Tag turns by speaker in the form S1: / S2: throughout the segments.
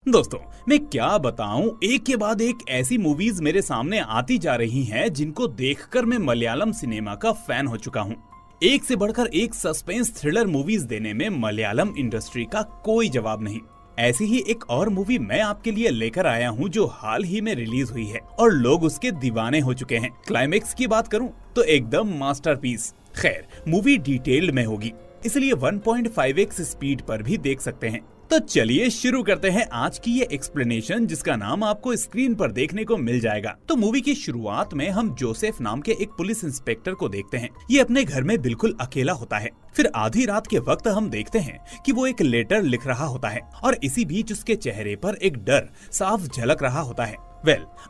S1: दोस्तों, मैं क्या बताऊं, एक के बाद एक ऐसी मूवीज मेरे सामने आती जा रही हैं जिनको देखकर मैं मलयालम सिनेमा का फैन हो चुका हूं। एक से बढ़कर एक सस्पेंस थ्रिलर मूवीज देने में मलयालम इंडस्ट्री का कोई जवाब नहीं। ऐसी ही एक और मूवी मैं आपके लिए लेकर आया हूं जो हाल ही में रिलीज हुई है और लोग उसके दीवाने हो चुके हैं। क्लाइमेक्स की बात करूं तो एकदम मास्टरपीस। खैर, मूवी डिटेल्ड में होगी, इसलिए 1.5x स्पीड पर भी देख सकते हैं। तो चलिए शुरू करते हैं आज की ये एक्सप्लेनेशन, जिसका नाम आपको स्क्रीन पर देखने को मिल जाएगा। तो मूवी की शुरुआत में हम जोसेफ नाम के एक पुलिस इंस्पेक्टर को देखते हैं। ये अपने घर में बिल्कुल अकेला होता है। फिर आधी रात के वक्त हम देखते हैं कि वो एक लेटर लिख रहा होता है और इसी बीच उसके चेहरे पर एक डर साफ झलक रहा होता है।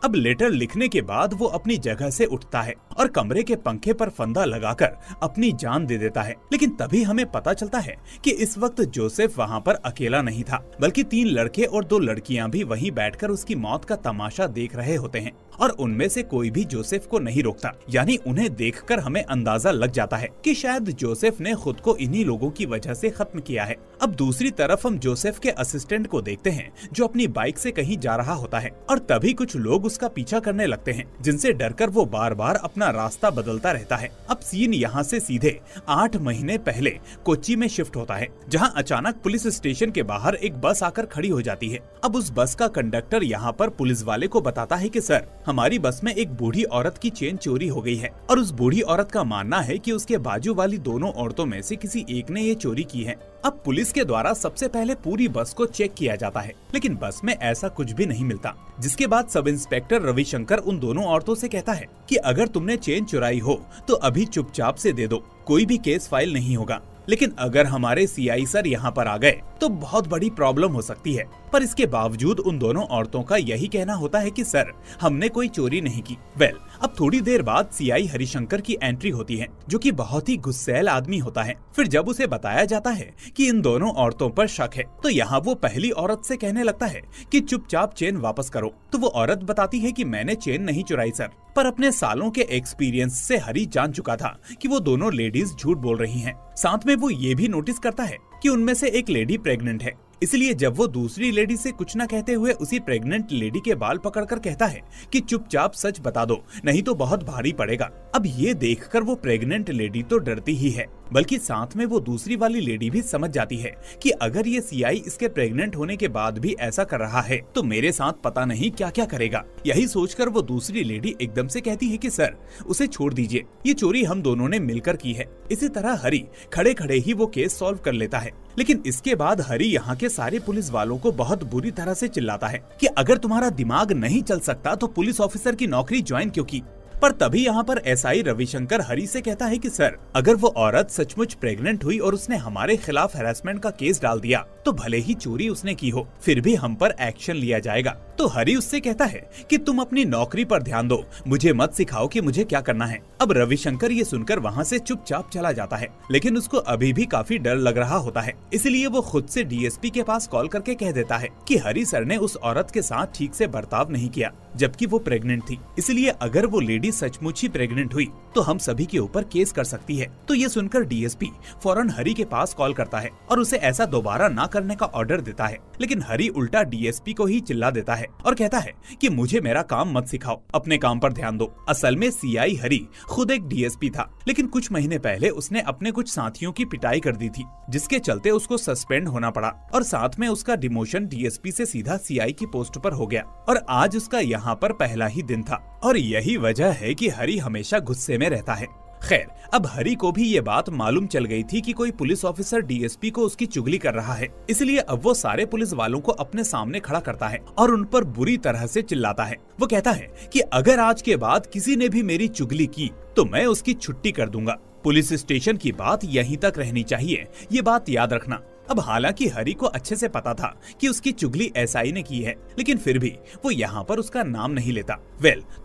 S1: अब लेटर लिखने के बाद वो अपनी जगह से उठता है और कमरे के पंखे पर फंदा लगाकर अपनी जान दे देता है। लेकिन तभी हमें पता चलता है कि इस वक्त जोसेफ वहाँ पर अकेला नहीं था, बल्कि 3 लड़के और 2 लड़कियाँ भी वहीं बैठकर उसकी मौत का तमाशा देख रहे होते हैं और उनमें से कोई भी जोसेफ को नहीं रोकता। यानी उन्हें देखकर हमें अंदाजा लग जाता है कि शायद जोसेफ ने खुद को इन्हीं लोगों की वजह से खत्म किया है। अब दूसरी तरफ हम जोसेफ के असिस्टेंट को देखते हैं जो अपनी बाइक से कहीं जा रहा होता है और तभी कुछ लोग उसका पीछा करने लगते हैं, जिनसे डरकर वो बार बार अपना रास्ता बदलता रहता है। अब सीन यहाँ से सीधे 8 महीने पहले कोच्चि में शिफ्ट होता है, जहाँ अचानक पुलिस स्टेशन के बाहर एक बस आकर खड़ी हो जाती है। अब उस बस का कंडक्टर यहाँ पर पुलिस वाले को बताता है कि सर, हमारी बस में एक बूढ़ी औरत की चेन चोरी हो गई है और उस बूढ़ी औरत का मानना है कि उसके बाजू वाली दोनों औरतों में से किसी एक ने ये चोरी की है। अब पुलिस के द्वारा सबसे पहले पूरी बस को चेक किया जाता है, लेकिन बस में ऐसा कुछ भी नहीं मिलता। जिसके बाद सब इंस्पेक्टर रविशंकर उन दोनों औरतों से कहता है कि अगर तुमने चेन चुराई हो तो अभी चुपचाप से दे दो, कोई भी केस फाइल नहीं होगा। लेकिन अगर हमारे सीआई सर यहाँ पर आ गए तो बहुत बड़ी प्रॉब्लम हो सकती है। पर इसके बावजूद उन दोनों औरतों का यही कहना होता है कि सर, हमने कोई चोरी नहीं की। अब थोड़ी देर बाद सीआई हरिशंकर की एंट्री होती है, जो कि बहुत ही गुस्सैल आदमी होता है। फिर जब उसे बताया जाता है कि इन दोनों औरतों पर शक है, तो यहाँ वो पहली औरत से कहने लगता है कि चुपचाप चेन वापस करो। तो वो औरत बताती है कि मैंने चेन नहीं चुराई सर। पर अपने सालों के एक्सपीरियंस से हरी जान चुका था कि वो दोनों लेडीज झूठ बोल रही हैं। साथ में वो ये भी नोटिस करता है कि उनमें से एक लेडी प्रेग्नेंट है। इसलिए जब वो दूसरी लेडी से कुछ न कहते हुए उसी प्रेग्नेंट लेडी के बाल पकड़कर कहता है कि चुपचाप सच बता दो, नहीं तो बहुत भारी पड़ेगा। अब ये देखकर वो प्रेग्नेंट लेडी तो डरती ही है, बल्कि साथ में वो दूसरी वाली लेडी भी समझ जाती है कि अगर ये सीआई इसके प्रेग्नेंट होने के बाद भी ऐसा कर रहा है तो मेरे साथ पता नहीं क्या क्या करेगा। यही सोचकर वो दूसरी लेडी एकदम से कहती है कि सर, उसे छोड़ दीजिए, ये चोरी हम दोनों ने मिलकर की है। इसी तरह हरी खड़े खड़े ही वो केस सॉल्व कर लेता है। लेकिन इसके बाद हरी यहाँ के सारे पुलिस वालों को बहुत बुरी तरह से चिल्लाता है कि अगर तुम्हारा दिमाग नहीं चल सकता तो पुलिस ऑफिसर की नौकरी ज्वाइन क्यों की। पर तभी यहाँ पर एसआई रविशंकर हरी से कहता है कि सर, अगर वो औरत सचमुच प्रेग्नेंट हुई और उसने हमारे खिलाफ हैरेसमेंट का केस डाल दिया तो भले ही चोरी उसने की हो, फिर भी हम पर एक्शन लिया जाएगा। तो हरी उससे कहता है कि तुम अपनी नौकरी पर ध्यान दो, मुझे मत सिखाओ कि मुझे क्या करना है। अब रविशंकर ये सुनकर वहाँ से चुपचाप चला जाता है, लेकिन उसको अभी भी काफी डर लग रहा होता है। इसलिए वो खुद से डीएसपी के पास कॉल करके कह देता है कि हरी सर ने उस औरत के साथ ठीक से बर्ताव नहीं किया, जबकि वो प्रेग्नेंट थी। इसलिए अगर वो लेडी सचमुच ही प्रेग्नेंट हुई तो हम सभी के ऊपर केस कर सकती है। तो ये सुनकर डीएसपी फौरन हरी के पास कॉल करता है और उसे ऐसा दोबारा ना करने का ऑर्डर देता है। लेकिन हरी उल्टा डीएसपी को ही चिल्ला देता है और कहता है कि मुझे मेरा काम मत सिखाओ, अपने काम पर ध्यान दो। असल में सीआई हरी खुद एक डीएसपी था, लेकिन कुछ महीने पहले उसने अपने कुछ साथियों की पिटाई कर दी थी, जिसके चलते उसको सस्पेंड होना पड़ा और साथ में उसका डिमोशन डीएसपी से सीधा सीआई की पोस्ट पर हो गया। और आज उसका यहाँ पर पहला ही दिन था और यही वजह है कि हरी हमेशा गुस्से में रहता है। खैर, अब हरी को भी ये बात मालूम चल गई थी कि कोई पुलिस ऑफिसर डीएसपी को उसकी चुगली कर रहा है। इसलिए अब वो सारे पुलिस वालों को अपने सामने खड़ा करता है और उन पर बुरी तरह से चिल्लाता है। वो कहता है कि अगर आज के बाद किसी ने भी मेरी चुगली की तो मैं उसकी छुट्टी कर दूंगा। पुलिस स्टेशन की बात यहीं तक रहनी चाहिए, ये बात याद रखना। अब हालांकि हरी को अच्छे से पता था कि उसकी चुगली एसआई ने की है, लेकिन फिर भी वो यहाँ पर उसका नाम नहीं लेता।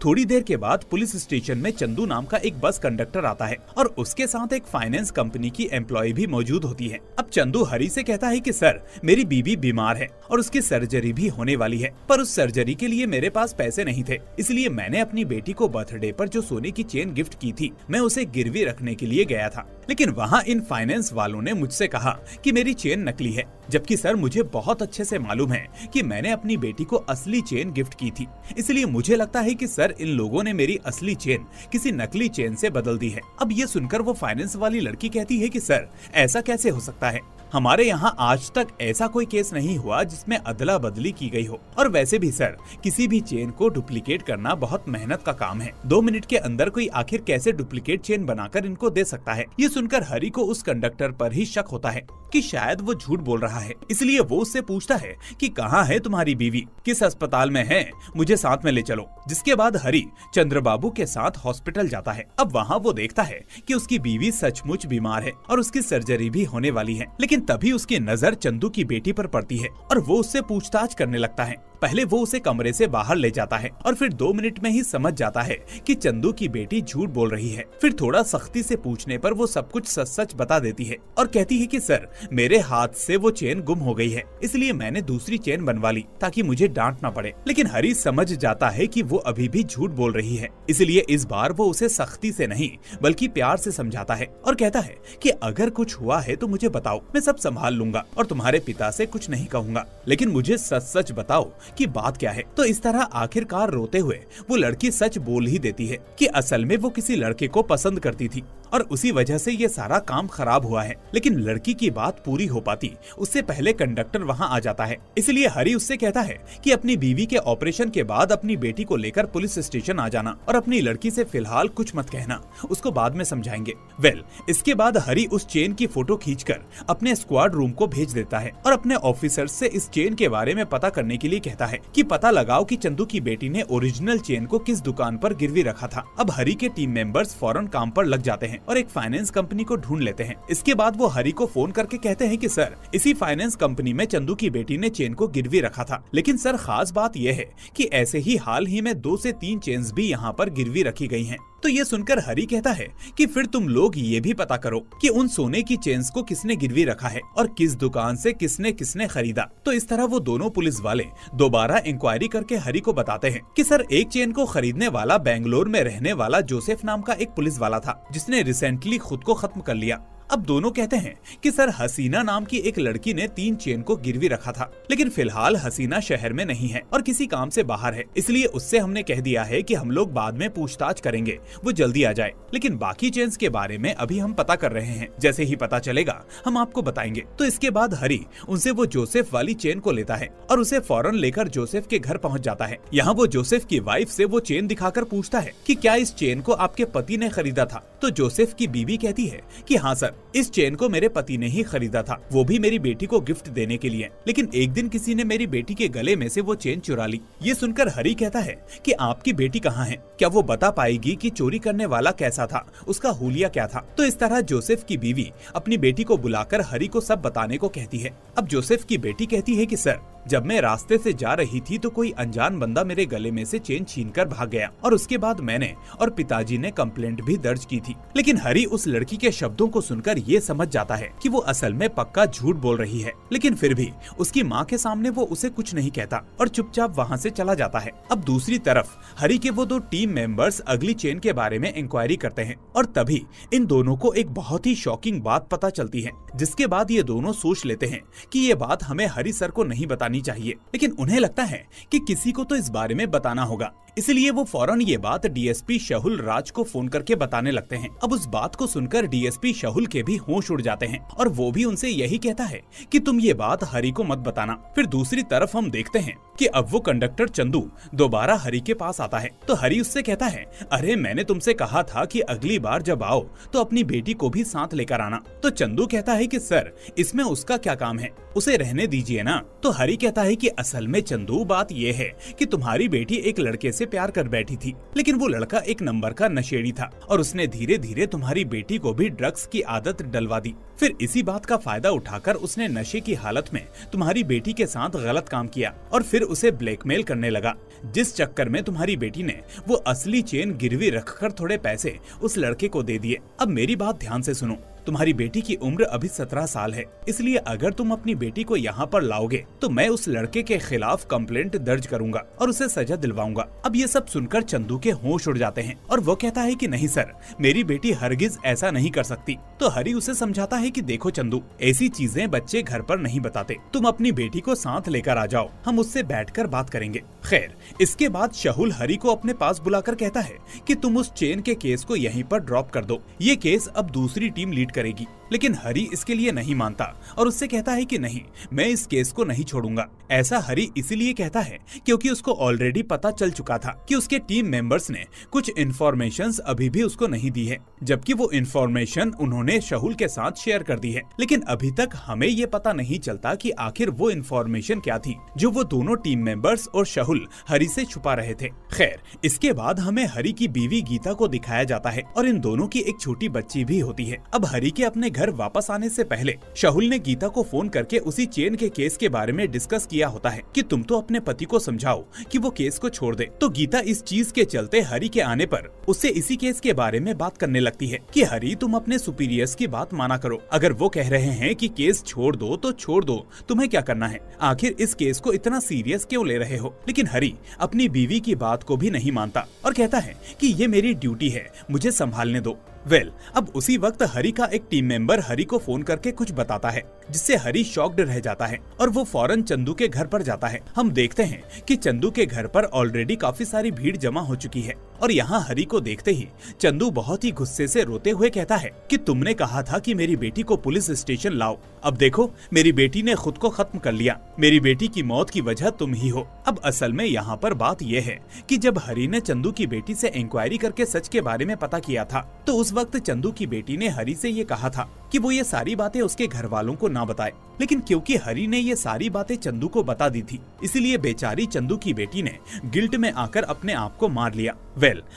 S1: थोड़ी देर के बाद पुलिस स्टेशन में चंदू नाम का एक बस कंडक्टर आता है और उसके साथ एक फाइनेंस कंपनी की एम्प्लॉय भी मौजूद होती है। अब चंदू हरी से कहता है कि सर, मेरी बीबी बीमार है और उसकी सर्जरी भी होने वाली है, पर उस सर्जरी के लिए मेरे पास पैसे नहीं थे। इसलिए मैंने अपनी बेटी को बर्थडे पर जो सोने की चेन गिफ्ट की थी, मैं उसे गिरवी रखने के लिए गया था। लेकिन वहाँ इन फाइनेंस वालों ने मुझसे कहा कि मेरी चेन नकली है, जबकि सर मुझे बहुत अच्छे से मालूम है कि मैंने अपनी बेटी को असली चेन गिफ्ट की थी, इसलिए मुझे लगता है कि सर इन लोगों ने मेरी असली चेन किसी नकली चेन से बदल दी है। अब ये सुनकर वो फाइनेंस वाली लड़की कहती है कि सर ऐसा कैसे हो सकता है, हमारे यहाँ आज तक ऐसा कोई केस नहीं हुआ जिसमें अदला बदली की गई हो, और वैसे भी सर किसी भी चेन को डुप्लीकेट करना बहुत मेहनत का काम है। 2 मिनट के अंदर कोई आखिर कैसे डुप्लीकेट चेन बनाकर इनको दे सकता है। ये सुनकर हरी को उस कंडक्टर पर ही शक होता है कि शायद वो झूठ बोल रहा है, इसलिए वो उससे पूछता है कि कहाँ है तुम्हारी बीवी, किस अस्पताल में है, मुझे साथ में ले चलो। जिसके बाद हरी चंद्रबाबू के साथ हॉस्पिटल जाता है। अब वहाँ वो देखता है कि उसकी बीवी सचमुच बीमार है और उसकी सर्जरी भी होने वाली है, लेकिन तभी उसकी नजर चंदू की बेटी पर पड़ती है और वो उससे पूछताछ करने लगता है। पहले वो उसे कमरे से बाहर ले जाता है और फिर 2 मिनट में ही समझ जाता है कि चंदू की बेटी झूठ बोल रही है। फिर थोड़ा सख्ती से पूछने पर वो सब कुछ सच सच बता देती है और कहती है कि सर मेरे हाथ से वो चेन गुम हो गई है, इसलिए मैंने दूसरी चेन बनवा ली ताकि मुझे डांट ना पड़े। लेकिन हरी समझ जाता है कि वो अभी भी झूठ बोल रही है, इसलिए इस बार वो उसे सख्ती से नहीं बल्कि प्यार से समझाता है और कहता है कि अगर कुछ हुआ है तो मुझे बताओ, मैं सब संभाल लूंगा और तुम्हारे पिता से कुछ नहीं कहूंगा, लेकिन मुझे सच सच बताओ कि बात क्या है। तो इस तरह आखिरकार रोते हुए वो लड़की सच बोल ही देती है कि असल में वो किसी लड़के को पसंद करती थी और उसी वजह से ये सारा काम खराब हुआ है। लेकिन लड़की की बात पूरी हो पाती उससे पहले कंडक्टर वहाँ आ जाता है, इसलिए हरी उससे कहता है कि अपनी बीवी के ऑपरेशन के बाद अपनी बेटी को लेकर पुलिस स्टेशन आ जाना और अपनी लड़की से फिलहाल कुछ मत कहना, उसको बाद में समझाएंगे। इसके बाद हरी उस चेन की फोटो खींचकर अपने स्क्वाड रूम को भेज देता है और अपने ऑफिसर से इस चेन के बारे में पता करने के लिए कहता है कि पता लगाओ कि चंदू की बेटी ने ओरिजिनल चेन को किस दुकान पर गिरवी रखा था। अब हरी के टीम मेंबर्स फौरन काम पर लग जाते हैं और एक फाइनेंस कंपनी को ढूंढ लेते हैं। इसके बाद वो हरी को फोन करके कहते हैं कि सर इसी फाइनेंस कंपनी में चंदू की बेटी ने चेन को गिरवी रखा था, लेकिन सर खास बात यह है कि ऐसे ही हाल ही में 2 से 3 चेन्स भी यहाँ पर गिरवी रखी गई हैं। तो ये सुनकर हरी कहता है कि फिर तुम लोग ये भी पता करो कि उन सोने की चेन्स को किसने गिरवी रखा है और किस दुकान से किसने किसने खरीदा। तो इस तरह वो दोनों पुलिस वाले दोबारा इंक्वायरी करके हरी को बताते हैं कि सर एक चेन को खरीदने वाला बेंगलोर में रहने वाला जोसेफ नाम का एक पुलिस वाला था जिसने रिसेंटली खुद को खत्म कर लिया। अब दोनों कहते हैं कि सर हसीना नाम की एक लड़की ने 3 चेन को गिरवी रखा था, लेकिन फिलहाल हसीना शहर में नहीं है और किसी काम से बाहर है, इसलिए उससे हमने कह दिया है कि हम लोग बाद में पूछताछ करेंगे, वो जल्दी आ जाए। लेकिन बाकी चेन्स के बारे में अभी हम पता कर रहे हैं, जैसे ही पता चलेगा हम आपको बताएंगे। तो इसके बाद हरी उनसे वो जोसेफ वाली चेन को लेता है और उसे फौरन लेकर जोसेफ के घर पहुँच जाता है। यहाँ वो जोसेफ की वाइफ से वो चेन दिखाकर पूछता है कि क्या इस चेन को आपके पति ने खरीदा था। तो जोसेफ की बीवी कहती है कि हाँ सर, इस चेन को मेरे पति ने ही खरीदा था, वो भी मेरी बेटी को गिफ्ट देने के लिए, लेकिन एक दिन किसी ने मेरी बेटी के गले में से वो चेन चुरा ली। ये सुनकर हरी कहता है कि आपकी बेटी कहाँ है, क्या वो बता पाएगी कि चोरी करने वाला कैसा था, उसका हुलिया क्या था। तो इस तरह जोसेफ की बीवी अपनी बेटी को बुलाकर हरी को सब बताने को कहती है। अब जोसेफ की बेटी कहती है कि सर जब मैं रास्ते से जा रही थी तो कोई अनजान बंदा मेरे गले में से चेन छीनकर भाग गया और उसके बाद मैंने और पिताजी ने कंप्लेंट भी दर्ज की थी। लेकिन हरी उस लड़की के शब्दों को सुनकर ये समझ जाता है कि वो असल में पक्का झूठ बोल रही है, लेकिन फिर भी उसकी माँ के सामने वो उसे कुछ नहीं कहता और चुपचाप वहाँ से चला जाता है। अब दूसरी तरफ हरी के वो 2 टीम मेंबर्स अगली चेन के बारे में इंक्वायरी करते हैं और तभी इन दोनों को एक बहुत ही शॉकिंग बात पता चलती है, जिसके बाद ये दोनों सोच लेते हैं कि ये बात हमें हरी सर को नहीं बतानी चाहिए, लेकिन उन्हें लगता है कि किसी को तो इस बारे में बताना होगा, इसलिए वो फौरन ये बात डीएसपी शहुल राज को फोन करके बताने लगते हैं। अब उस बात को सुनकर डीएसपी शहुल के भी होश उड़ जाते हैं और वो भी उनसे यही कहता है कि तुम ये बात हरी को मत बताना। फिर दूसरी तरफ हम देखते हैं कि अब वो कंडक्टर चंदू दोबारा हरी के पास आता है। तो हरी उससे कहता है, अरे मैंने तुमसे कहा था कि अगली बार जब आओ तो अपनी बेटी को भी साथ लेकर आना। तो चंदू कहता है कि सर इसमें उसका क्या काम है, उसे रहने दीजिए ना। तो हरी कहता है कि असल में चंदू बात ये है कि तुम्हारी बेटी एक लड़के से प्यार कर बैठी थी, लेकिन वो लड़का एक नंबर का नशेड़ी था और उसने धीरे धीरे तुम्हारी बेटी को भी ड्रग्स की आदत डलवा दी। फिर इसी बात का फायदा उठाकर उसने नशे की हालत में तुम्हारी बेटी के साथ गलत काम किया और फिर उसे ब्लैकमेल करने लगा, जिस चक्कर में तुम्हारी बेटी ने वो असली चेन गिरवी रखकर थोड़े पैसे उस लड़के को दे दिए। अब मेरी बात ध्यान से सुनो, तुम्हारी बेटी की उम्र अभी 17 साल है, इसलिए अगर तुम अपनी बेटी को यहाँ पर लाओगे तो मैं उस लड़के के खिलाफ कंप्लेंट दर्ज करूंगा और उसे सजा दिलवाऊंगा। अब ये सब सुनकर चंदू के होश उड़ जाते हैं और वो कहता है कि नहीं सर, मेरी बेटी हरगिज ऐसा नहीं कर सकती। तो हरी उसे समझाता है है कि देखो चंदू, ऐसी चीजें बच्चे घर पर नहीं बताते, तुम अपनी बेटी को साथ लेकर आ जाओ, हम उससे बैठकर बात करेंगे। खैर, इसके बाद शाहुल हरी को अपने पास बुलाकर कहता है कि तुम उस चेन के केस को यहीं पर ड्रॉप कर दो, ये केस अब दूसरी टीम लीड करेगी। लेकिन हरी इसके लिए नहीं मानता और उससे कहता है कि नहीं, मैं इस केस को नहीं छोड़ूंगा। ऐसा हरी इसीलिए कहता है क्योंकि उसको ऑलरेडी पता चल चुका था कि उसके टीम मेंबर्स ने कुछ इन्फॉर्मेशंस अभी भी उसको नहीं दी है, जबकि वो इन्फॉर्मेशन उन्होंने शाहुल के साथ शेयर कर दी है। लेकिन अभी तक हमें ये पता नहीं चलता कि आखिर वो इन्फॉर्मेशन क्या थी जो वो दोनों टीम मेंबर्स और शाहुल हरी से छुपा रहे थे। खैर, इसके बाद हमें हरी की बीवी गीता को दिखाया जाता है और इन दोनों की एक छोटी बच्ची भी होती है। अब हरी के अपने घर वापस आने से पहले शाहुल ने गीता को फोन करके उसी चेन के केस के बारे में डिस्कस किया होता है कि तुम तो अपने पति को समझाओ कि वो केस को छोड़ दे। तो गीता इस चीज के चलते हरी के आने पर उससे इसी केस के बारे में बात करने लगती है कि हरी, तुम अपने सुपीरियर्स की बात माना करो, अगर वो कह रहे हैं कि केस छोड़ दो तो छोड़ दो, तुम्हें क्या करना है, आखिर इस केस को इतना सीरियस क्यों ले रहे हो। लेकिन हरी अपनी बीवी की बात को भी नहीं मानता और कहता है कि ये मेरी ड्यूटी है, मुझे संभालने दो। अब उसी वक्त हरी का एक टीम मेंबर हरी को फोन करके कुछ बताता है, जिससे हरी शॉक्ड रह जाता है और वो फौरन चंदू के घर पर जाता है। हम देखते हैं कि चंदू के घर पर ऑलरेडी काफी सारी भीड़ जमा हो चुकी है और यहाँ हरी को देखते ही चंदू बहुत ही गुस्से से रोते हुए कहता है कि तुमने कहा था कि मेरी बेटी को पुलिस स्टेशन लाओ, अब देखो मेरी बेटी ने खुद को खत्म कर लिया, मेरी बेटी की मौत की वजह तुम ही हो। अब असल में यहाँ पर बात यह है कि जब हरी ने चंदू की बेटी से इंक्वायरी करके सच के बारे में पता किया था, तो उस वक्त चंदू की बेटी ने हरी से ये कहा था कि वो ये सारी बातें उसके घर वालों को ना बताए। लेकिन क्योंकि हरी ने ये सारी बातें चंदू को बता दी थी, इसलिए बेचारी चंदू की बेटी ने गिल्ट में आकर अपने आप को मार लिया।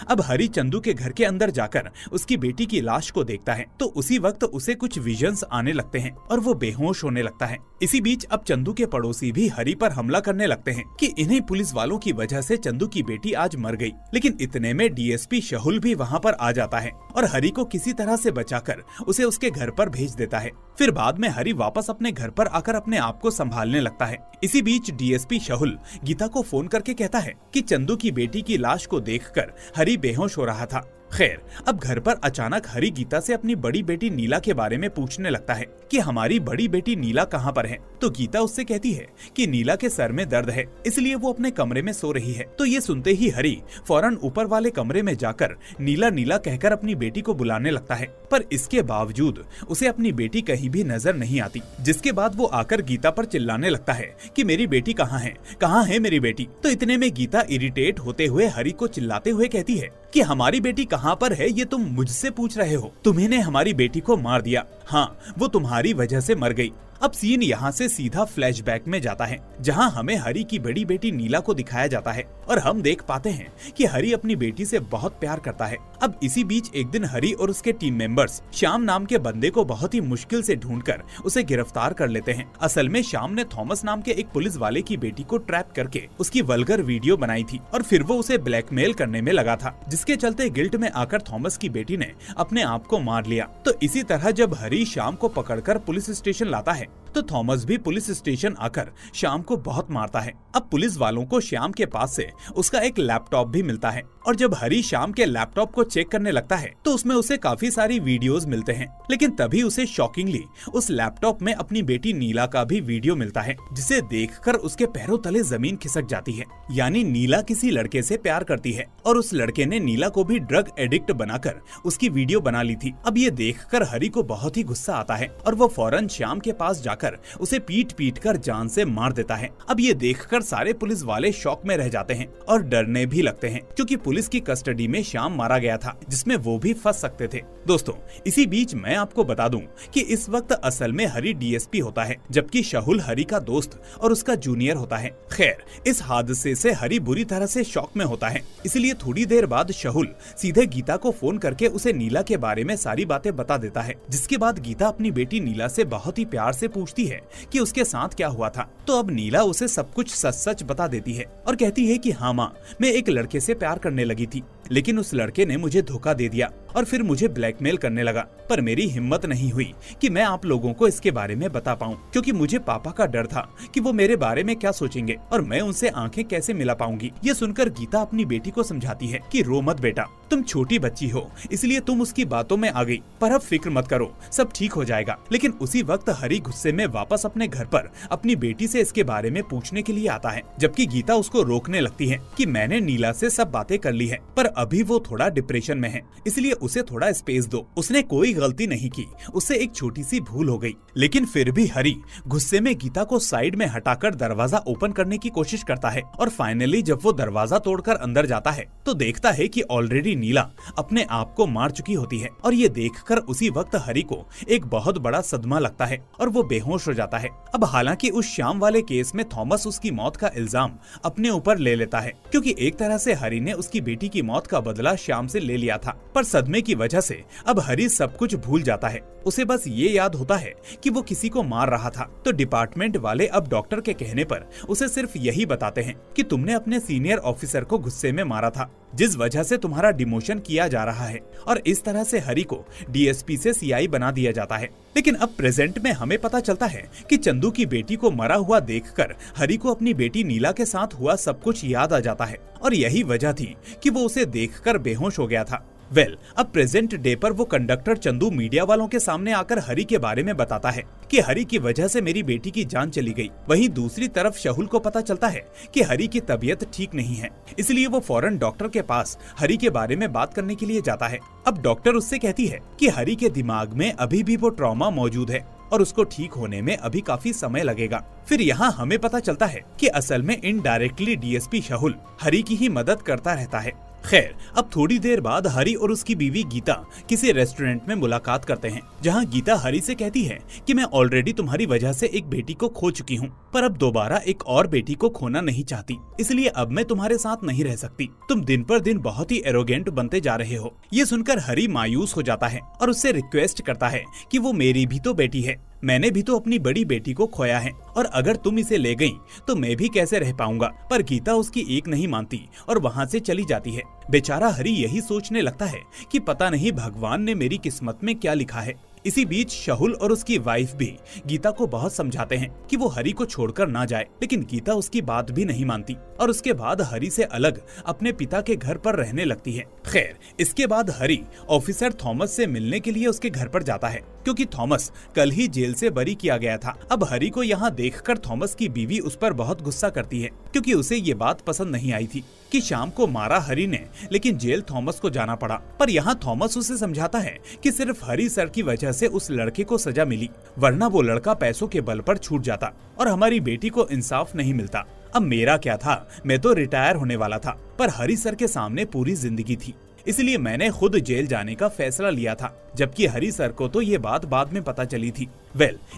S1: अब हरी चंदू के घर के अंदर जाकर उसकी बेटी की लाश को देखता है तो उसी वक्त उसे कुछ विजन्स आने लगते हैं और वो बेहोश होने लगता है। इसी बीच अब चंदू के पड़ोसी भी हरी पर हमला करने लगते हैं कि इन्हीं पुलिस वालों की वजह से चंदू की बेटी आज मर गई। लेकिन इतने में डीएसपी शाहुल भी वहाँ पर आ जाता है और हरी को किसी तरह से बचाकर उसे उसके घर पर भेज देता है। फिर बाद में हरी वापस अपने घर पर आकर अपने आप को संभालने लगता है। इसी बीच डीएसपी शाहुल गीता को फोन करके कहता है कि चंदू की बेटी की लाश को देखकर हरी बेहोश हो रहा था। खैर, अब घर पर अचानक हरी गीता से अपनी बड़ी बेटी नीला के बारे में पूछने लगता है कि हमारी बड़ी बेटी नीला कहाँ पर है। तो गीता उससे कहती है कि नीला के सर में दर्द है, इसलिए वो अपने कमरे में सो रही है। तो ये सुनते ही हरी फौरन ऊपर वाले कमरे में जाकर नीला नीला कहकर अपनी बेटी को बुलाने लगता है, पर इसके बावजूद उसे अपनी बेटी कहीं भी नजर नहीं आती। जिसके बाद वो आकर गीता पर चिल्लाने लगता है कि मेरी बेटी कहाँ है मेरी बेटी। तो इतने में गीता इरिटेट होते हुए हरी को चिल्लाते हुए कहती है कि हमारी बेटी कहाँ पर है ये तुम मुझसे पूछ रहे हो, तुम्ही ने हमारी बेटी को मार दिया, हाँ वो तुम्हारी वजह से मर गई। अब सीन यहाँ से सीधा फ्लैशबैक में जाता है, जहाँ हमें हरी की बड़ी बेटी नीला को दिखाया जाता है और हम देख पाते हैं कि हरी अपनी बेटी से बहुत प्यार करता है। अब इसी बीच एक दिन हरी और उसके टीम मेंबर्स श्याम नाम के बंदे को बहुत ही मुश्किल से ढूंढकर उसे गिरफ्तार कर लेते हैं। असल में श्याम ने थॉमस नाम के एक पुलिस वाले की बेटी को ट्रैप करके उसकी वल्गर वीडियो बनाई थी और फिर वो उसे ब्लैकमेल करने में लगा था, जिसके चलते गिल्ट में आकर थॉमस की बेटी ने अपने आप को मार लिया। तो इसी तरह जब हरी श्याम को पकड़कर पुलिस स्टेशन लाता है तो थॉमस भी पुलिस स्टेशन आकर श्याम को बहुत मारता है। अब पुलिस वालों को श्याम के पास से उसका एक लैपटॉप भी मिलता है और जब हरी श्याम के लैपटॉप को चेक करने लगता है तो उसमें उसे काफी सारी वीडियोस मिलते हैं। लेकिन तभी उसे शॉकिंगली उस लैपटॉप में अपनी बेटी नीला का भी वीडियो मिलता है, जिसे देखकर उसके पैरों तले जमीन खिसक जाती है। यानी नीला किसी लड़के से प्यार करती है और उस लड़के ने नीला को भी ड्रग एडिक्ट बनाकर उसकी वीडियो बना ली थी। अब ये देखकर हरी को बहुत ही गुस्सा आता है और वो फौरन श्याम के पास जाकर उसे पीट कर जान से मार देता है। अब ये देखकर सारे पुलिस वाले शॉक में रह जाते हैं और डरने भी लगते हैं, क्योंकि पुलिस की कस्टडी में श्याम मारा गया था, जिसमें वो भी फंस सकते थे। दोस्तों, इसी बीच मैं आपको बता दूं कि इस वक्त असल में हरी डीएसपी होता है, जबकि शाहुल हरी का दोस्त और उसका जूनियर होता है। खैर, इस हादसे से हरी बुरी तरह से शॉक में होता है, इसलिए थोड़ी देर बाद शाहुल सीधे गीता को फोन करके उसे नीला के बारे में सारी बातें बता देता है। जिसके बाद गीता अपनी बेटी नीला से बहुत ही प्यार से पूछती है कि उसके साथ क्या हुआ था। तो अब नीला उसे सब कुछ सच सच बता देती है और कहती है कि हाँ माँ, मैं एक लड़के से प्यार करने लगी थी, लेकिन उस लड़के ने मुझे धोखा दे दिया और फिर मुझे ब्लैकमेल करने लगा। पर मेरी हिम्मत नहीं हुई कि मैं आप लोगों को इसके बारे में बता पाऊं, क्योंकि मुझे पापा का डर था कि वो मेरे बारे में क्या सोचेंगे और मैं उनसे आंखें कैसे मिला पाऊंगी। ये सुनकर गीता अपनी बेटी को समझाती है कि रो मत बेटा, तुम छोटी बच्ची हो इसलिए तुम उसकी बातों में आ गई, पर अब फिक्र मत करो, सब ठीक हो जाएगा। लेकिन उसी वक्त हरी गुस्से में वापस अपने घर पर अपनी बेटी से इसके बारे में पूछने के लिए आता है, जबकि गीता उसको रोकने लगती है कि मैंने नीला से सब बातें कर ली है, पर अभी वो थोड़ा डिप्रेशन में है, इसलिए उसे थोड़ा स्पेस दो, उसने कोई गलती नहीं की, उससे एक छोटी सी भूल हो गई। लेकिन फिर भी हरी गुस्से में गीता को साइड में हटाकर दरवाजा ओपन करने की कोशिश करता है और फाइनली जब वो दरवाजा तोड़कर अंदर जाता है तो देखता है कि ऑलरेडी नीला अपने आप को मार चुकी होती है। और ये देखकर उसी वक्त हरी को एक बहुत बड़ा सदमा लगता है और वो बेहोश हो जाता है। अब हालांकि उस शाम वाले केस में थॉमस उसकी मौत का इल्जाम अपने ऊपर ले लेता है, क्योंकि एक तरह से हरी ने उसकी बेटी की मौत का बदला श्याम से ले लिया था। पर सदमे की वजह से अब हरी सब कुछ भूल जाता है, उसे बस ये याद होता है कि वो किसी को मार रहा था। तो डिपार्टमेंट वाले अब डॉक्टर के कहने पर उसे सिर्फ यही बताते हैं कि तुमने अपने सीनियर ऑफिसर को गुस्से में मारा था, जिस वजह से तुम्हारा डिमोशन किया जा रहा है। और इस तरह से हरी को डीएसपी से सीआई बना दिया जाता है। लेकिन अब प्रेजेंट में हमें पता चलता है कि चंदू की बेटी को मरा हुआ देखकर हरी को अपनी बेटी नीला के साथ हुआ सब कुछ याद आ जाता है और यही वजह थी कि वो उसे देखकर बेहोश हो गया था। अब प्रेजेंट डे पर वो कंडक्टर चंदू मीडिया वालों के सामने आकर हरी के बारे में बताता है कि हरी की वजह से मेरी बेटी की जान चली गई। वहीं दूसरी तरफ शहुल को पता चलता है कि हरी की तबीयत ठीक नहीं है, इसलिए वो फौरन डॉक्टर के पास हरी के बारे में बात करने के लिए जाता है। अब डॉक्टर उससे कहती है कि हरी के दिमाग में अभी भी वो ट्रॉमा मौजूद है और उसको ठीक होने में अभी काफी समय लगेगा। फिर यहाँ हमें पता चलता है कि असल में इनडायरेक्टली डीएसपी शहुल हरी की ही मदद करता रहता है। खैर, अब थोड़ी देर बाद हरी और उसकी बीवी गीता किसी रेस्टोरेंट में मुलाकात करते हैं, जहां गीता हरी से कहती है कि मैं ऑलरेडी तुम्हारी वजह से एक बेटी को खो चुकी हूं, पर अब दोबारा एक और बेटी को खोना नहीं चाहती, इसलिए अब मैं तुम्हारे साथ नहीं रह सकती। तुम दिन पर दिन बहुत ही एरोगेंट बनते जा रहे हो। ये सुनकर हरी मायूस हो जाता है और उससे रिक्वेस्ट करता है कि वो मेरी भी तो बेटी है, मैंने भी तो अपनी बड़ी बेटी को खोया है और अगर तुम इसे ले गई तो मैं भी कैसे रह पाऊंगा। पर गीता उसकी एक नहीं मानती और वहाँ से चली जाती है। बेचारा हरी यही सोचने लगता है कि पता नहीं भगवान ने मेरी किस्मत में क्या लिखा है। इसी बीच शहुल और उसकी वाइफ भी गीता को बहुत समझाते हैं कि वो हरी को छोड़कर ना जाए, लेकिन गीता उसकी बात भी नहीं मानती और उसके बाद हरी से अलग अपने पिता के घर पर रहने लगती है। खैर, इसके बाद हरी ऑफिसर थॉमस से मिलने के लिए उसके घर पर जाता है, क्योंकि थॉमस कल ही जेल से बरी किया गया था। अब हरी को यहाँ देखकर थॉमस की बीवी उस पर बहुत गुस्सा करती है, क्योंकि उसे ये बात पसंद नहीं आई थी कि शाम को मारा हरी ने, लेकिन जेल थॉमस को जाना पड़ा। पर यहाँ थॉमस उसे समझाता है कि सिर्फ हरी सर की वजह से उस लड़के को सजा मिली, वरना वो लड़का पैसों के बल पर छूट जाता और हमारी बेटी को इंसाफ नहीं मिलता। अब मेरा क्या था, मैं तो रिटायर होने वाला था, पर हरी सर के सामने पूरी जिंदगी थी, इसलिए मैंने खुद जेल जाने का फैसला लिया था, जबकि हरी सर को तो ये बात बाद में पता चली थी।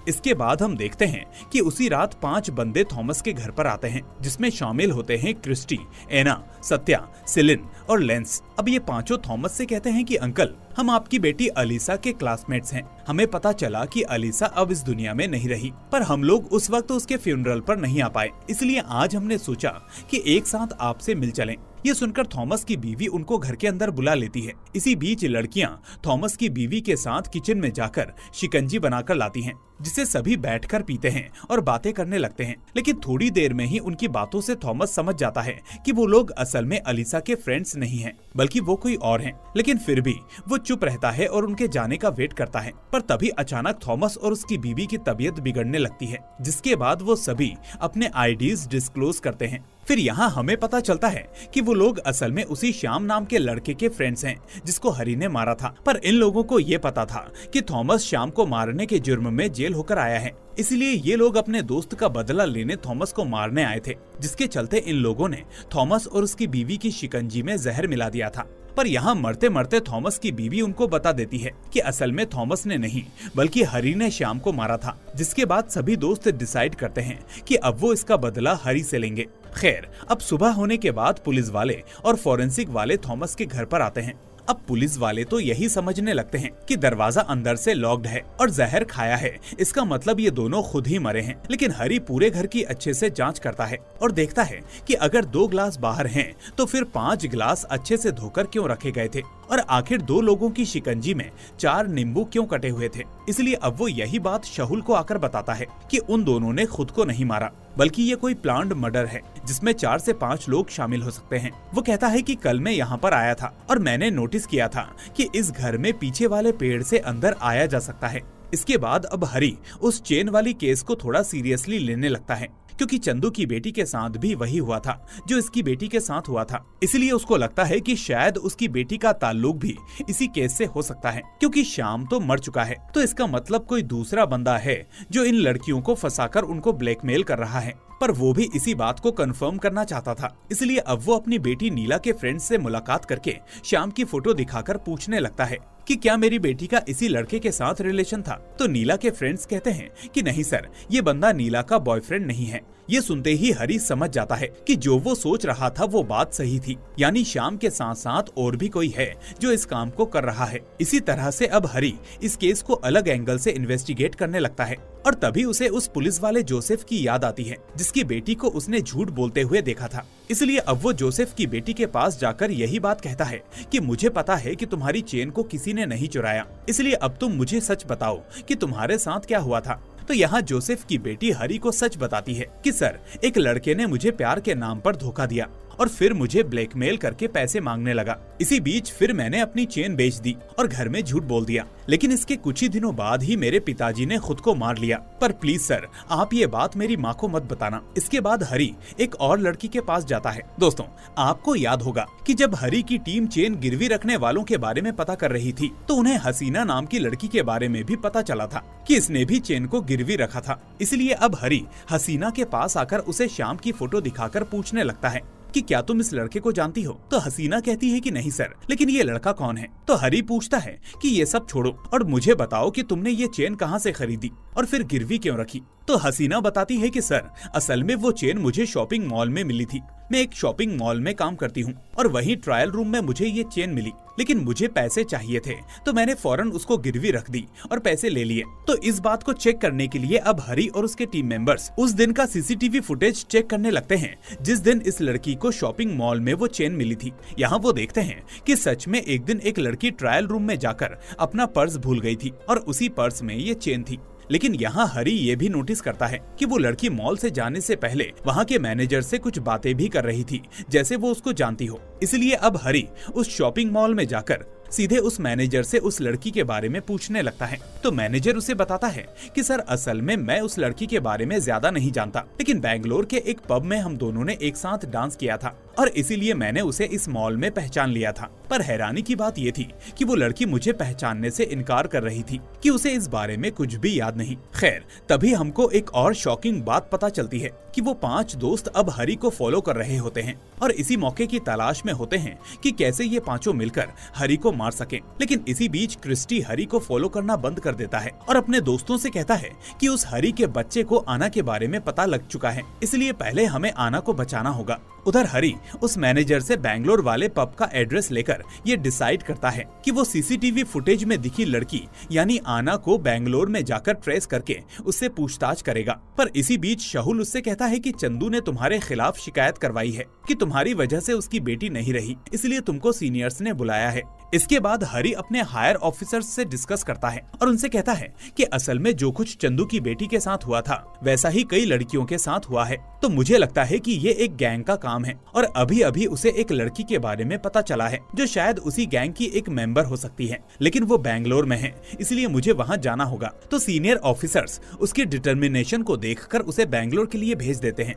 S1: इसके बाद हम देखते हैं कि उसी रात 5 बंदे थॉमस के घर पर आते हैं, जिसमें शामिल होते हैं क्रिस्टी, एना, सत्या, सिलिन और लेंस। अब ये पांचों थॉमस से कहते हैं कि अंकल, हम आपकी बेटी अलीसा के क्लासमेट्स हैं। हमें पता चला कि अलीसा अब इस दुनिया में नहीं रही, पर हम लोग उस वक्त उसके फ्यूनरल पर नहीं आ पाए, इसलिए आज हमने सोचा कि एक साथ आपसे मिल चलें। ये सुनकर थॉमस की बीवी उनको घर के अंदर बुला लेती है। इसी बीच लड़कियां थॉमस की बीवी के साथ किचन में जाकर शिकंजी बनाकर लाती हैं, जिसे सभी बैठकर पीते हैं और बातें करने लगते हैं। लेकिन थोड़ी देर में ही उनकी बातों से थॉमस समझ जाता है कि वो लोग असल में अलीसा के फ्रेंड्स नहीं हैं, बल्कि वो कोई और हैं। लेकिन फिर भी वो चुप रहता है और उनके जाने का वेट करता है। पर तभी अचानक थॉमस और उसकी बीवी की तबीयत बिगड़ने लगती है, जिसके बाद वो सभी अपने आईडीज डिस्क्लोज करते हैं। फिर यहाँ हमें पता चलता है कि वो लोग असल में उसी श्याम नाम के लड़के के फ्रेंड्स हैं, जिसको हरी ने मारा था। पर इन लोगों को ये पता था कि थॉमस श्याम को मारने के जुर्म में जेल होकर आया है, इसलिए ये लोग अपने दोस्त का बदला लेने थॉमस को मारने आए थे, जिसके चलते इन लोगों ने थॉमस और उसकी बीवी की शिकंजी में जहर मिला दिया था। पर यहाँ मरते मरते थॉमस की बीवी उनको बता देती है कि असल में थॉमस ने नहीं, बल्कि हरी ने श्याम को मारा था, जिसके बाद सभी दोस्त डिसाइड करते हैं कि अब वो इसका बदला हरी से लेंगे। खैर, अब सुबह होने के बाद पुलिस वाले और फॉरेंसिक वाले थॉमस के घर पर आते हैं अब पुलिस वाले तो यही समझने लगते हैं कि दरवाजा अंदर से लॉक्ड है और जहर खाया है, इसका मतलब ये दोनों खुद ही मरे हैं। लेकिन हरी पूरे घर की अच्छे से जांच करता है और देखता है कि अगर 2 ग्लास बाहर हैं, तो फिर 5 ग्लास अच्छे से धोकर क्यों रखे गए थे और आखिर 2 लोगों की शिकंजी में 4 नींबू क्यों कटे हुए थे। इसलिए अब वो यही बात शाहुल को आकर बताता है कि उन दोनों ने खुद को नहीं मारा, बल्कि ये कोई प्लान्ड मर्डर है जिसमें 4 से 5 लोग शामिल हो सकते हैं। वो कहता है कि कल मैं यहाँ पर आया था और मैंने नोटिस किया था कि इस घर में पीछे वाले पेड़ से अंदर आया जा सकता है। इसके बाद अब हरी उस चेन वाली केस को थोड़ा सीरियसली लेने लगता है, क्योंकि चंदू की बेटी के साथ भी वही हुआ था जो इसकी बेटी के साथ हुआ था। इसलिए उसको लगता है कि शायद उसकी बेटी का ताल्लुक भी इसी केस से हो सकता है, क्योंकि श्याम तो मर चुका है, तो इसका मतलब कोई दूसरा बंदा है जो इन लड़कियों को फंसाकर उनको ब्लैकमेल कर रहा है। पर वो भी इसी बात को कंफर्म करना चाहता था। इसलिए अब वो अपनी बेटी नीला के फ्रेंड्स से मुलाकात करके श्याम की फोटो दिखाकर पूछने लगता है कि क्या मेरी बेटी का इसी लड़के के साथ रिलेशन था। तो नीला के फ्रेंड्स कहते हैं कि नहीं सर, ये बंदा नीला का बॉयफ्रेंड नहीं है। ये सुनते ही हरी समझ जाता है कि जो वो सोच रहा था वो बात सही थी, यानी श्याम के साथ साथ और भी कोई है जो इस काम को कर रहा है। इसी तरह से अब हरी इस केस को अलग एंगल से इन्वेस्टिगेट करने लगता है और तभी उसे उस पुलिस वाले जोसेफ की याद आती है जिसकी बेटी को उसने झूठ बोलते हुए देखा था। इसलिए अब वो जोसेफ की बेटी के पास जाकर यही बात कहता है कि मुझे पता है कि तुम्हारी चेन को किसी ने नहीं चुराया, इसलिए अब तुम मुझे सच बताओ कि तुम्हारे साथ क्या हुआ था। तो यहाँ जोसेफ की बेटी हरी को सच बताती है कि सर, एक लड़के ने मुझे प्यार के नाम पर धोखा दिया और फिर मुझे ब्लैकमेल करके पैसे मांगने लगा। इसी बीच फिर मैंने अपनी चेन बेच दी और घर में झूठ बोल दिया, लेकिन इसके कुछ ही दिनों बाद ही मेरे पिताजी ने खुद को मार लिया। पर प्लीज सर, आप ये बात मेरी माँ को मत बताना। इसके बाद हरी एक और लड़की के पास जाता है। दोस्तों, आपको याद होगा कि जब हरी की टीम चेन गिरवी रखने वालों के बारे में पता कर रही थी, तो उन्हें हसीना नाम की लड़की के बारे में भी पता चला था कि इसने भी चेन को गिरवी रखा था। इसलिए अब हरी हसीना के पास आकर उसे श्याम की फोटो दिखाकर पूछने लगता है कि क्या तुम इस लड़के को जानती हो। तो हसीना कहती है कि नहीं सर, लेकिन ये लड़का कौन है। तो हरी पूछता है कि ये सब छोड़ो और मुझे बताओ कि तुमने ये चेन कहाँ से खरीदी और फिर गिरवी क्यों रखी। तो हसीना बताती है कि सर, असल में वो चेन मुझे शॉपिंग मॉल में मिली थी। मैं एक शॉपिंग मॉल में काम करती हूँ और वहीं ट्रायल रूम में मुझे ये चेन मिली, लेकिन मुझे पैसे चाहिए थे तो मैंने फौरन उसको गिरवी रख दी और पैसे ले लिए। तो इस बात को चेक करने के लिए अब हरी और उसके टीम मेंबर्स उस दिन का सीसीटीवी फुटेज चेक करने लगते हैं जिस दिन इस लड़की को शॉपिंग मॉल में वो चेन मिली थी। यहाँ वो देखते हैं कि सच में एक दिन एक लड़की ट्रायल रूम में जाकर अपना पर्स भूल गई थी और उसी पर्स में ये चेन थी। लेकिन यहाँ हरी ये भी नोटिस करता है कि वो लड़की मॉल से जाने से पहले वहाँ के मैनेजर से कुछ बातें भी कर रही थी, जैसे वो उसको जानती हो। इसलिए अब हरी उस शॉपिंग मॉल में जाकर सीधे उस मैनेजर से उस लड़की के बारे में पूछने लगता है। तो मैनेजर उसे बताता है कि सर, असल में मैं उस लड़की के बारे में ज्यादा नहीं जानता, लेकिन बैंगलोर के एक पब में हम दोनों ने एक साथ डांस किया था और इसीलिए मैंने उसे इस मॉल में पहचान लिया था। पर हैरानी की बात ये थी कि वो लड़की मुझे पहचानने से इनकार कर रही थी कि उसे इस बारे में कुछ भी याद नहीं। खैर, तभी हमको एक और शॉकिंग बात पता चलती है कि वो 5 दोस्त अब हरी को फॉलो कर रहे होते हैं और इसी मौके की तलाश में होते हैं कि कैसे ये पांचों मिलकर हरी को मार सके। लेकिन इसी बीच क्रिस्टी हरी को फॉलो करना बंद कर देता है और अपने दोस्तों से कहता है कि उस हरी के बच्चे को आना के बारे में पता लग चुका है, इसलिए पहले हमें आना को बचाना होगा। उधर हरी उस मैनेजर से बैंगलोर वाले पब का एड्रेस लेकर ये डिसाइड करता है कि वो सीसीटीवी फुटेज में दिखी लड़की यानी आना को बैंगलोर में जाकर ट्रेस करके उससे पूछताछ करेगा। पर इसी बीच शाहुल उससे कहता है कि चंदू ने तुम्हारे खिलाफ शिकायत करवाई है कि तुम्हारी वजह से उसकी बेटी नहीं रही, इसलिए तुमको सीनियर्स ने बुलाया है। इसके बाद हरी अपने हायर ऑफिसर्स से डिस्कस करता है और उनसे कहता है कि असल में जो कुछ चंदू की बेटी के साथ हुआ था वैसा ही कई लड़कियों के साथ हुआ है। तो मुझे लगता है कि ये एक गैंग का काम है और अभी अभी उसे एक लड़की के बारे में पता चला है जो शायद उसी गैंग की एक मेंबर हो सकती है, लेकिन वो बैंगलोर में है, इसलिए मुझे वहाँ जाना होगा। तो सीनियर ऑफिसर्स उसकी डिटर्मिनेशन को देखकर उसे बैंगलोर के लिए भेज देते हैं।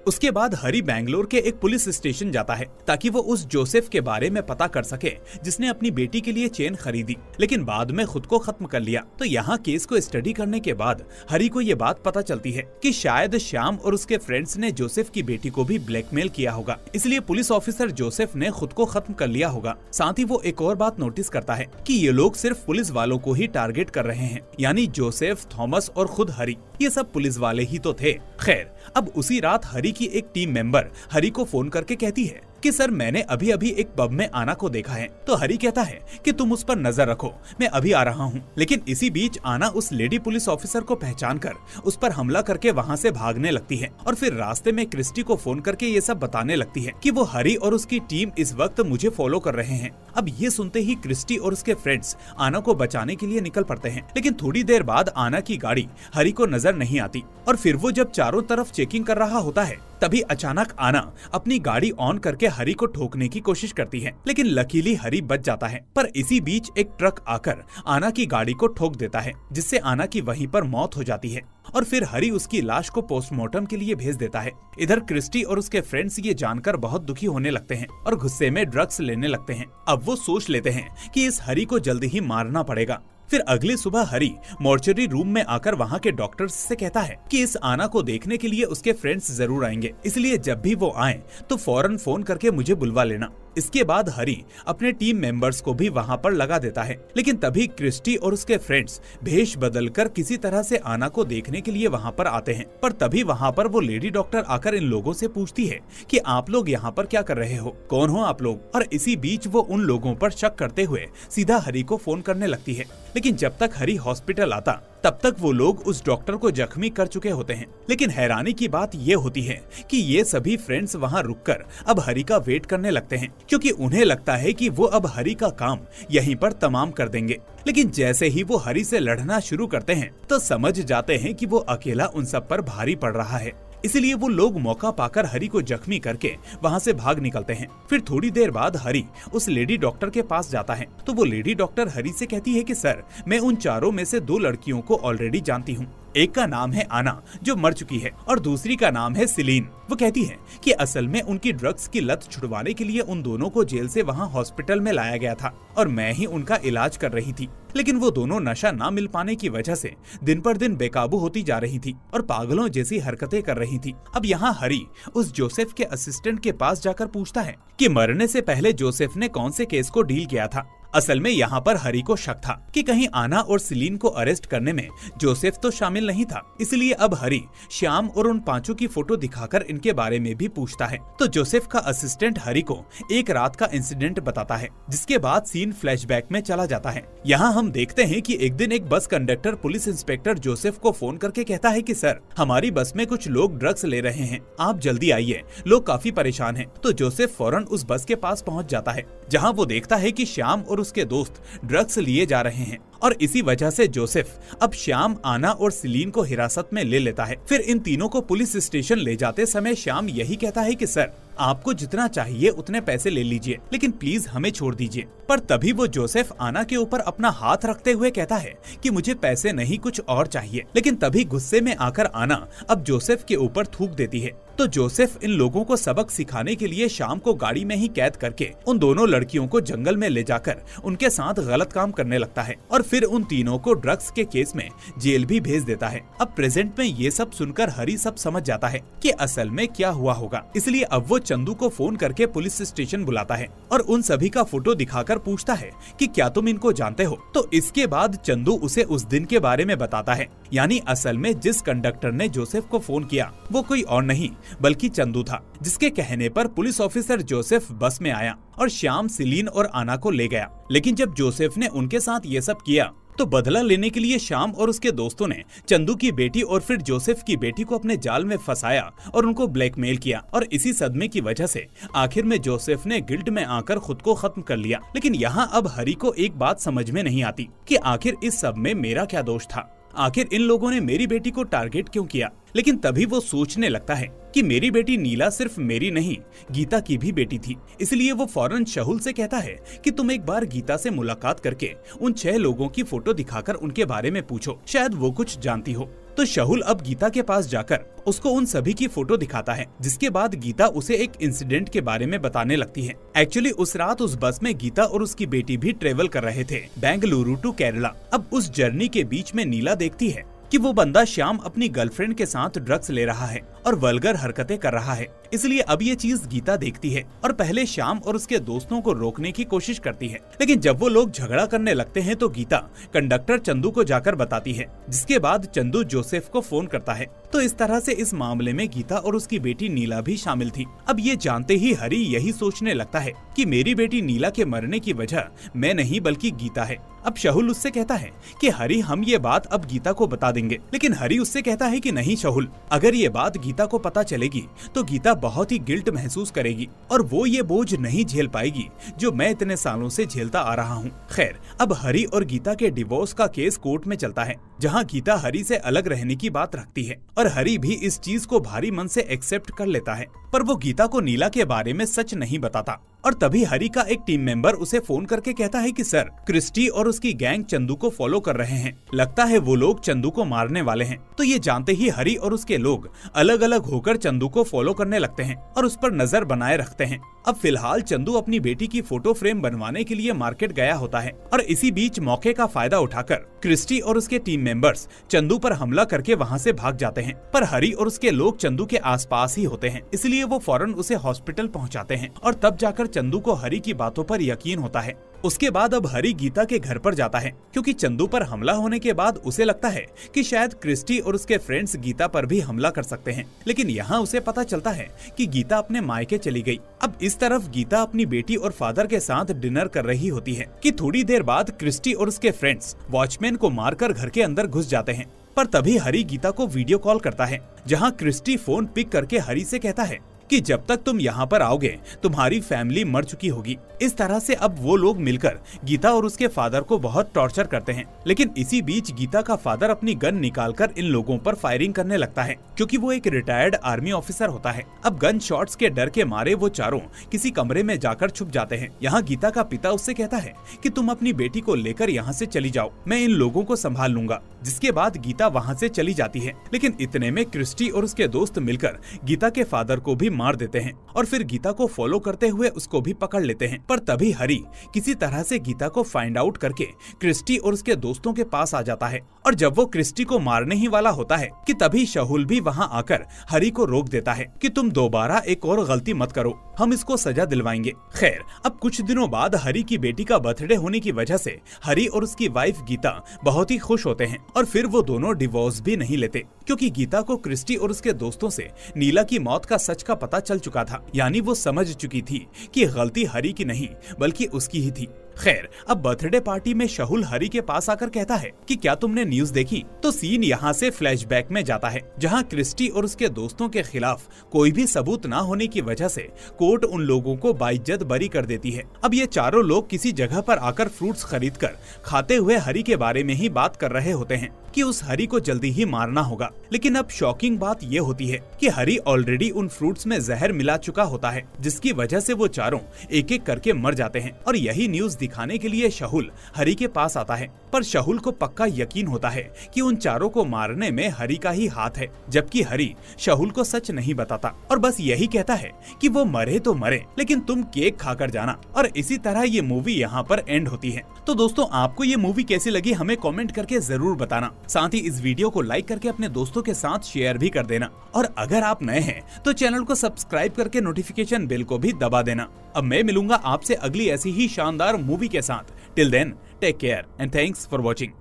S1: उसके बाद हरी बैंगलोर के एक पुलिस स्टेशन जाता है ताकि वो उस जोसेफ के बारे में पता कर सके जिसने अपनी बेटी के लिए चेन खरीदी लेकिन बाद में खुद को खत्म कर लिया। तो यहाँ केस को स्टडी करने के बाद हरी को ये बात पता चलती है कि शायद श्याम और उसके फ्रेंड्स ने जोसेफ की बेटी को भी ब्लैकमेल किया होगा, इसलिए पुलिस ऑफिसर जोसेफ ने खुद को खत्म कर लिया होगा। साथ ही वो एक और बात नोटिस करता है कि ये लोग सिर्फ पुलिस वालों को ही टारगेट कर रहे हैं, यानी जोसेफ, थॉमस और खुद हरी, ये सब पुलिस वाले ही तो थे। खैर, अब उसी रात हरी की एक टीम मेंबर हरी को फोन करके कहती है कि सर मैंने अभी अभी एक पब में आना को देखा है। तो हरी कहता है कि तुम उस पर नजर रखो, मैं अभी आ रहा हूँ। लेकिन इसी बीच आना उस लेडी पुलिस ऑफिसर को पहचान कर उस पर हमला करके वहाँ से भागने लगती है और फिर रास्ते में क्रिस्टी को फोन करके ये सब बताने लगती है कि वो हरी और उसकी टीम इस वक्त मुझे फॉलो कर रहे हैं। अब ये सुनते ही क्रिस्टी और उसके फ्रेंड्स आना को बचाने के लिए निकल पड़ते हैं। लेकिन थोड़ी देर बाद आना की गाड़ी हरी को नजर नहीं आती और फिर वो जब चारों तरफ चेकिंग कर रहा होता है तभी अचानक आना अपनी गाड़ी ऑन करके हरी को ठोकने की कोशिश करती है, लेकिन लकीली हरी बच जाता है। पर इसी बीच एक ट्रक आकर आना की गाड़ी को ठोक देता है, जिससे आना की वहीं पर मौत हो जाती है और फिर हरी उसकी लाश को पोस्टमार्टम के लिए भेज देता है। इधर क्रिस्टी और उसके फ्रेंड्स ये जानकर बहुत दुखी होने लगते हैं और गुस्से में ड्रग्स लेने लगते हैं। अब वो सोच लेते हैं कि इस हरी को जल्दी ही मारना पड़ेगा। फिर अगली सुबह हरी मॉर्चरी रूम में आकर वहाँ के डॉक्टर्स से कहता है कि इस आना को देखने के लिए उसके फ्रेंड्स जरूर आएंगे, इसलिए जब भी वो आए तो फौरन फोन करके मुझे बुलवा लेना। इसके बाद हरी अपने टीम मेंबर्स को भी वहाँ पर लगा देता है। लेकिन तभी क्रिस्टी और उसके फ्रेंड्स भेष बदलकर किसी तरह से आना को देखने के लिए वहाँ पर आते हैं। पर तभी वहाँ पर वो लेडी डॉक्टर आकर इन लोगों से पूछती है कि आप लोग यहाँ पर क्या कर रहे हो, कौन हो आप लोग। और इसी बीच वो उन लोगों पर शक करते हुए सीधा हरी को फोन करने लगती है। लेकिन जब तक हरी हॉस्पिटल आता तब तक वो लोग उस डॉक्टर को जख्मी कर चुके होते हैं। लेकिन हैरानी की बात ये होती है कि ये सभी फ्रेंड्स वहाँ रुककर अब हरी का वेट करने लगते हैं, क्योंकि उन्हें लगता है कि वो अब हरी का काम यहीं पर तमाम कर देंगे। लेकिन जैसे ही वो हरी से लड़ना शुरू करते हैं तो समझ जाते हैं कि वो अकेला उन सब पर भारी पड़ रहा है। इसलिए वो लोग मौका पाकर हरी को जख्मी करके वहाँ से भाग निकलते हैं। फिर थोड़ी देर बाद हरी उस लेडी डॉक्टर के पास जाता है तो वो लेडी डॉक्टर हरी से कहती है कि सर, मैं उन चारों में से 2 लड़कियों को ऑलरेडी जानती हूँ। एक का नाम है आना जो मर चुकी है और दूसरी का नाम है सिलीन। वो कहती है कि असल में उनकी ड्रग्स की लत छुड़वाने के लिए उन दोनों को जेल से वहाँ हॉस्पिटल में लाया गया था और मैं ही उनका इलाज कर रही थी। लेकिन वो दोनों नशा ना मिल पाने की वजह से दिन पर दिन बेकाबू होती जा रही थी और पागलों जैसी हरकतें कर रही थी। अब यहाँ हरी उस जोसेफ के असिस्टेंट के पास जाकर पूछता है कि मरने से पहले जोसेफ ने कौन से केस को डील किया था। असल में यहाँ पर हरी को शक था कि कहीं आना और सिलीन को अरेस्ट करने में जोसेफ तो शामिल नहीं था। इसलिए अब हरी श्याम और उन 5 की फोटो दिखाकर इनके बारे में भी पूछता है। तो जोसेफ का असिस्टेंट हरी को एक रात का इंसिडेंट बताता है, जिसके बाद सीन फ्लैशबैक में चला जाता है। यहाँ हम देखते हैं कि एक दिन एक bus conductor police inspector Joseph को फोन करके कहता है कि सर, हमारी बस में कुछ लोग ड्रग्स ले रहे हैं, आप जल्दी आइए, लोग काफी परेशान हैं। तो जोसेफ फौरन उस बस के पास पहुँच जाता है, जहाँ वो देखता है कि श्याम और उसके दोस्त ड्रग्स लिए जा रहे हैं और इसी वजह से जोसेफ अब श्याम, आना और सिलीन को हिरासत में ले लेता है। फिर इन तीनों को पुलिस स्टेशन ले जाते समय श्याम यही कहता है कि सर, आपको जितना चाहिए उतने पैसे ले लीजिए, लेकिन प्लीज हमें छोड़ दीजिए। पर तभी वो जोसेफ आना के ऊपर अपना हाथ रखते हुए कहता है कि मुझे पैसे नहीं, कुछ और चाहिए। लेकिन तभी गुस्से में आकर आना अब जोसेफ के ऊपर थूक देती है। तो जोसेफ इन लोगों को सबक सिखाने के लिए शाम को गाड़ी में ही कैद करके उन दोनों लड़कियों को जंगल में ले जाकर उनके साथ गलत काम करने लगता है और फिर उन तीनों को ड्रग्स के केस में जेल भी भेज देता है। अब प्रेजेंट में ये सब सुनकर हरी सब समझ जाता है कि असल में क्या हुआ होगा। इसलिए अब वो चंदू को फोन करके पुलिस स्टेशन बुलाता है और उन सभी का फोटो दिखाकर पूछता है कि क्या तुम इनको जानते हो। तो इसके बाद चंदू उसे उस दिन के बारे में बताता है, यानी असल में जिस कंडक्टर ने जोसेफ को फोन किया वो कोई और नहीं बल्कि चंदू था, जिसके कहने पर पुलिस ऑफिसर जोसेफ बस में आया और श्याम, सिलीन और आना को ले गया। लेकिन जब जोसेफ ने उनके साथ ये सब किया तो बदला लेने के लिए श्याम और उसके दोस्तों ने चंदू की बेटी और फिर जोसेफ की बेटी को अपने जाल में फंसाया और उनको ब्लैकमेल किया। और इसी सदमे की वजह से आखिर में जोसेफ ने गिल्ट में आकर खुद को खत्म कर लिया। लेकिन यहाँ अब हरी को एक बात समझ में नहीं आती कि आखिर इस सब में मेरा क्या दोष था, आखिर इन लोगों ने मेरी बेटी को टारगेट क्यों किया। लेकिन तभी वो सोचने लगता है कि मेरी बेटी नीला सिर्फ मेरी नहीं, गीता की भी बेटी थी। इसलिए वो फौरन शहुल से कहता है कि तुम एक बार गीता से मुलाकात करके उन 6 लोगों की फोटो दिखाकर उनके बारे में पूछो, शायद वो कुछ जानती हो। तो शहुल अब गीता के पास जाकर उसको उन सभी की फोटो दिखाता है, जिसके बाद गीता उसे एक इंसिडेंट के बारे में बताने लगती है। एक्चुअली उस रात उस बस में गीता और उसकी बेटी भी ट्रेवल कर रहे थे बेंगलुरु टू केरला। अब उस जर्नी के बीच में नीला देखती है कि वो बंदा श्याम अपनी गर्लफ्रेंड के साथ ड्रग्स ले रहा है और वल्गर हरकतें कर रहा है। इसलिए अब ये चीज गीता देखती है और पहले श्याम और उसके दोस्तों को रोकने की कोशिश करती है। लेकिन जब वो लोग झगड़ा करने लगते हैं तो गीता कंडक्टर चंदू को जाकर बताती है, जिसके बाद चंदू जोसेफ को फोन करता है। तो इस तरह से इस मामले में गीता और उसकी बेटी नीला भी शामिल थी। अब ये जानते ही हरी यही सोचने लगता है कि मेरी बेटी नीला के मरने की वजह मैं नहीं बल्कि गीता है। अब शहुल उससे कहता है कि हरी हम ये बात अब गीता को बता देंगे, लेकिन हरी उससे कहता है कि नहीं शहुल, अगर ये बात गीता को पता चलेगी तो गीता बहुत ही गिल्ट महसूस करेगी और वो ये बोझ नहीं झेल पाएगी जो मैं इतने सालों से झेलता आ रहा हूँ। खैर, अब हरी और गीता के डिवोर्स का केस कोर्ट में चलता है, जहाँ गीता हरी से अलग रहने की बात रखती है और हरी भी इस चीज को भारी मन से एक्सेप्ट कर लेता है। पर वो गीता को नीला के बारे में सच नहीं बताता और तभी हरी का एक टीम मेंबर उसे फोन करके कहता है कि सर, क्रिस्टी और उसकी गैंग चंदू को फॉलो कर रहे हैं, लगता है वो लोग चंदू को मारने वाले हैं। तो ये जानते ही हरी और उसके लोग अलग अलग होकर चंदू को फॉलो करने लगते हैं और उस पर नजर बनाए रखते हैं। अब फिलहाल चंदू अपनी बेटी की फोटो फ्रेम बनवाने के लिए मार्केट गया होता है और इसी बीच मौके का फायदा उठाकर क्रिस्टी और उसके टीम मेंबर्स चंदू पर हमला करके वहां से भाग जाते हैं। पर हरी और उसके लोग चंदू के आसपास ही होते हैं, इसलिए वो फौरन उसे हॉस्पिटल पहुंचाते हैं और तब जाकर चंदू को हरी की बातों पर यकीन होता है। उसके बाद अब हरी गीता के घर पर जाता है, क्योंकि चंदू पर हमला होने के बाद उसे लगता है कि शायद क्रिस्टी और उसके फ्रेंड्स गीता पर भी हमला कर सकते हैं। लेकिन यहाँ उसे पता चलता है कि गीता अपने मायके चली गई। अब इस तरफ गीता अपनी बेटी और फादर के साथ डिनर कर रही होती है कि थोड़ी देर बाद क्रिस्टी और उसके फ्रेंड्स वॉचमैन को मारकर घर के अंदर घुस जाते हैं। पर तभी हरी गीता को वीडियो कॉल करता है, जहाँ क्रिस्टी फोन पिक करके हरी से कहता है कि जब तक तुम यहाँ पर आओगे तुम्हारी फैमिली मर चुकी होगी। इस तरह से अब वो लोग मिलकर गीता और उसके फादर को बहुत टॉर्चर करते हैं। लेकिन इसी बीच गीता का फादर अपनी गन निकालकर इन लोगों पर फायरिंग करने लगता है, क्योंकि वो एक रिटायर्ड आर्मी ऑफिसर होता है। अब गन शॉट्स के डर के मारे वो चारों किसी कमरे में जाकर छुप जाते हैं। यहाँ गीता का पिता उससे कहता है कि तुम अपनी बेटी को लेकर यहाँ से चली जाओ, मैं इन लोगों को संभाल लूंगा। जिसके बाद गीता वहाँ से चली जाती है। लेकिन इतने में क्रिस्टी और उसके दोस्त मिलकर गीता के फादर को भी मार देते हैं और फिर गीता को फॉलो करते हुए उसको भी पकड़ लेते हैं। पर तभी हरी किसी तरह से गीता को फाइंड आउट करके क्रिस्टी और उसके दोस्तों के पास आ जाता है और जब वो क्रिस्टी को मारने ही वाला होता है कि तभी शहुल भी वहाँ आकर हरी को रोक देता है कि तुम दोबारा एक और गलती मत करो, हम इसको सजा दिलवाएंगे। खैर, अब कुछ दिनों बाद हरी की बेटी का बर्थडे होने की वजह से हरी और उसकी वाइफ गीता बहुत ही खुश होते हैं और फिर वो दोनों डिवोर्स भी नहीं लेते, क्योंकि गीता को क्रिस्टी और उसके दोस्तों से नीला की मौत का सच का पता चल चुका था। यानी वो समझ चुकी थी कि गलती हरी की नहीं बल्कि उसकी ही थी। खैर, अब बर्थडे पार्टी में शहुल हरी के पास आकर कहता है कि क्या तुमने न्यूज देखी? तो सीन यहाँ से फ्लैशबैक में जाता है, जहाँ क्रिस्टी और उसके दोस्तों के खिलाफ कोई भी सबूत न होने की वजह से कोर्ट उन लोगों को बाइज्जत बरी कर देती है। अब ये चारों लोग किसी जगह पर आकर फ्रूट्स खरीदकर खाते हुए हरी के बारे में ही बात कर रहे होते हैं कि उस हरी को जल्दी ही मारना होगा। लेकिन अब शॉकिंग बात ये होती है कि हरी ऑलरेडी उन फ्रूट्स में जहर मिला चुका होता है, जिसकी वजह से वो चारों एक एक करके मर जाते हैं। और यही न्यूज दिखाने के लिए शहुल हरी के पास आता है, पर शहुल को पक्का यकीन होता है कि उन चारों को मारने में हरी का ही हाथ है, जबकि हरी शहुल को सच नहीं बताता और बस यही कहता है कि वो मरे तो मरे, लेकिन तुम केक खाकर जाना। और इसी तरह ये मूवी यहाँ पर एंड होती है। तो दोस्तों, आपको ये मूवी कैसी लगी हमें कमेंट करके जरूर बताना। साथ ही इस वीडियो को लाइक करके अपने दोस्तों के साथ शेयर भी कर देना और अगर आप नए हैं तो चैनल को सब्सक्राइब करके नोटिफिकेशन बेल को भी दबा देना। अब मैं मिलूंगा आपसे अगली ऐसी ही शानदार मूवी के साथ। Till then, take care and thanks for watching.